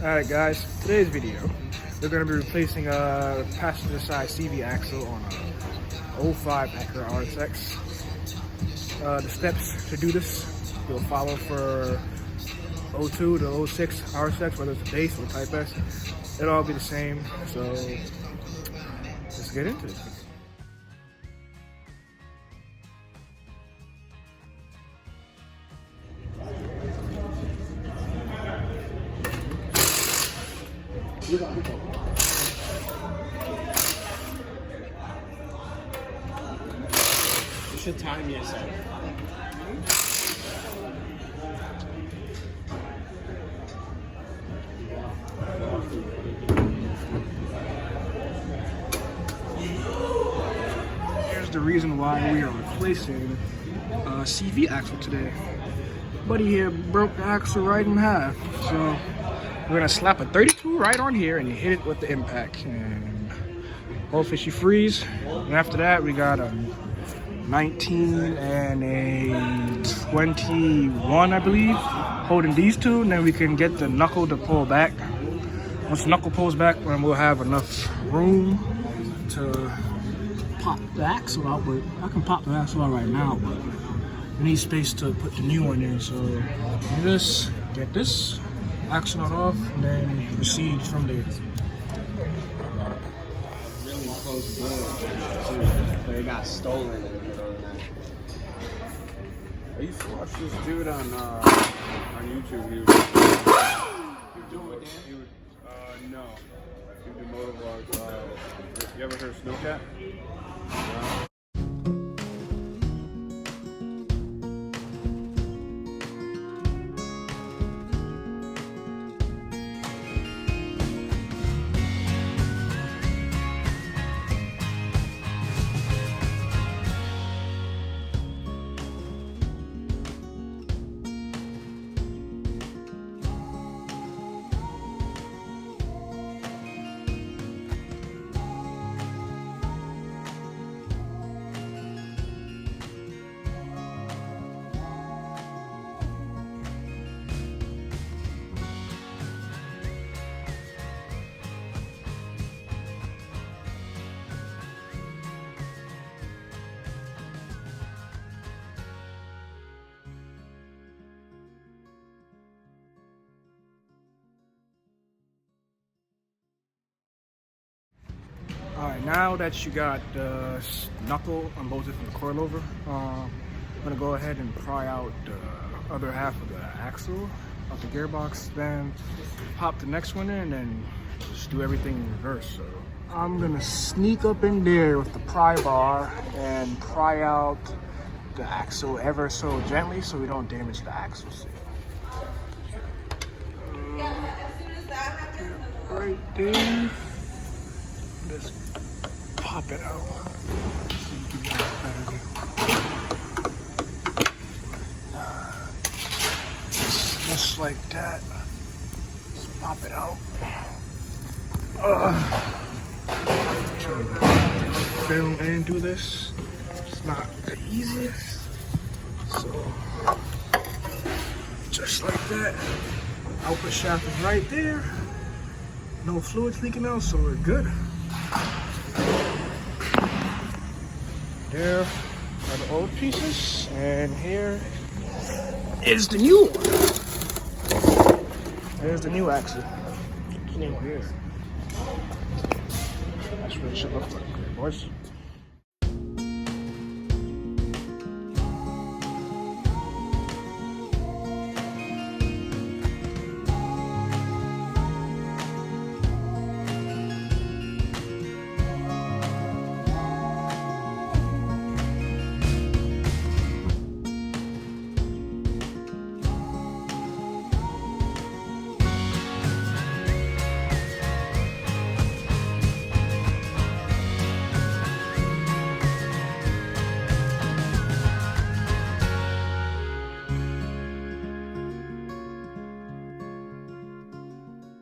Alright guys, today's video, we're going to be replacing a passenger side CV axle on a 05 Acura Rsx. The steps to do this, you'll follow for 02 to 06 Rsx, whether it's a base or Type S. It'll all be the same, so let's get into it. You should time yourself. Here's the reason why we are replacing a CV axle today. Buddy here broke the axle right in half, so we're gonna slap a 32 right on here and hit it with the impact, and hopefully she frees. And after that, we got a 19 and a 21, I believe, holding these two, and then we can get the knuckle to pull back. Once the knuckle pulls back, then we'll have enough room to pop the axle out. But I can pop the axle out right now, but we need space to put the new one in. So do this, get this axle off, and then proceed from there. Really close board, but it got stolen in the middle of the night. I used to watch this dude on YouTube. He was doing it. He would, no. He would do motovlogs. You ever heard of Snowcat? No. Alright, now that you got the knuckle unbolted from the coilover, I'm going to go ahead and pry out the other half of the axle of the gearbox, then pop the next one in and just do everything in reverse. So I'm going to sneak up in there with the pry bar and pry out the axle ever so gently so we don't damage the axle. Right there. Just pop it out so you can get a better view. Just like that. Just pop it out. Trying to film and do this. It's not the easiest. So, just like that. Output shaft is right there. No fluids leaking out, so we're good. There are the old pieces, and here is the new one. There's the new axle. It's new here. That's what it should look like, boys.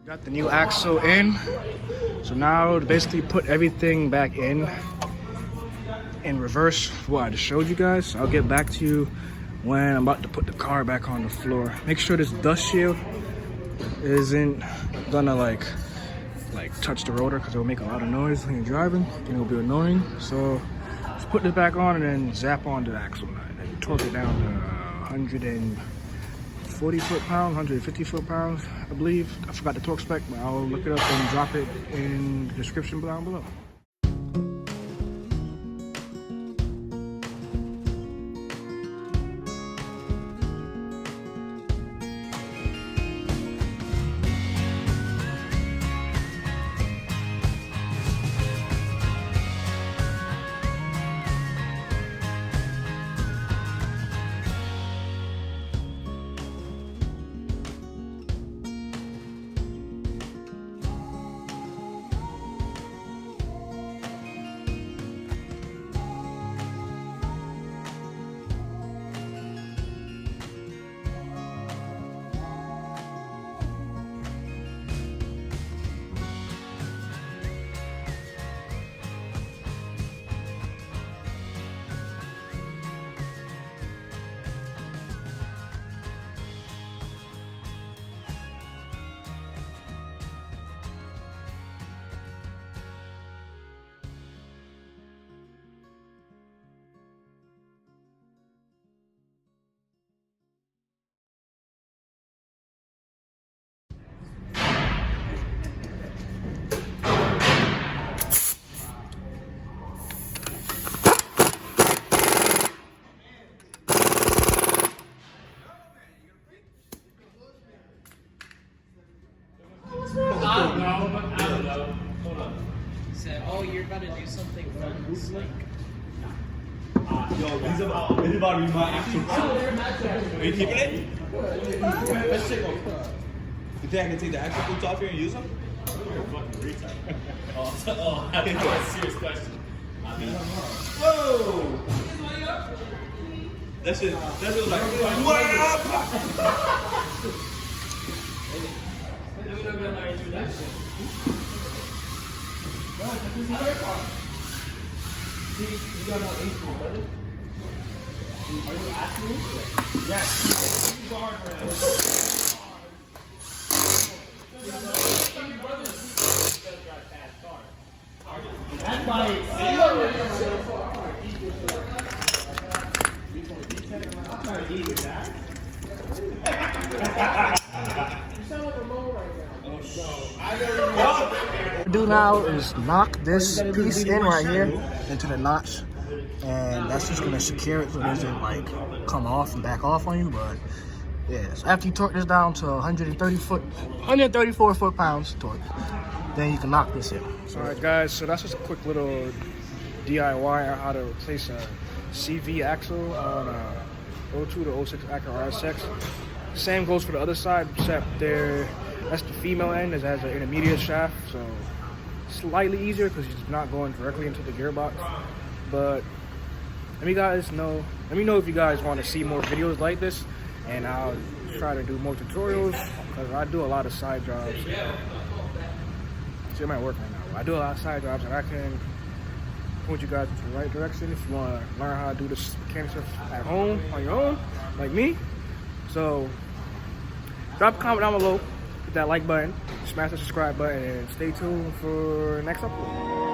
Got the new axle in, so now to basically put everything back in reverse what I just showed you guys. So I'll get back to you when I'm about to put the car back on the floor. Make sure this dust shield isn't gonna like touch the rotor because it'll make a lot of noise when you're driving and it'll be annoying. So just put this back on and then zap onto the axle nut and torque it down to 140 foot-pounds, 150 foot-pounds, I believe. I forgot the torque spec, but I'll look it up and drop it in the description down below. I don't know. Hold on. Said, oh, you're about to do something fun. It's like, yo, this is about to be my actual Are you keeping it? Let's check. You think I can take the actual boots off here and use them? you're a fucking retard. Oh, that's a serious question. Whoa! That shit was like, what up? Do now is knock this piece in right here into the notch, and that's just gonna secure it so it doesn't like come off and back off on you. But yeah, so after you torque this down to 134 foot-pounds torque, then you can knock this in. So, all right, guys, so that's just a quick little DIY on how to replace a CV axle on a 02 to 06 Acura Rsx. Same goes for the other side, except that's the female end, it has an intermediate shaft, so slightly easier because it's not going directly into the gearbox. But let me know if you guys want to see more videos like this, and I'll try to do more tutorials because I do a lot of side jobs. See, it might work right now. I do a lot of side jobs, and I can point you guys in the right direction if you want to learn how to do this mechanic stuff at home on your own, like me. So drop a comment down below, hit that like button, smash the subscribe button, and stay tuned for next upload.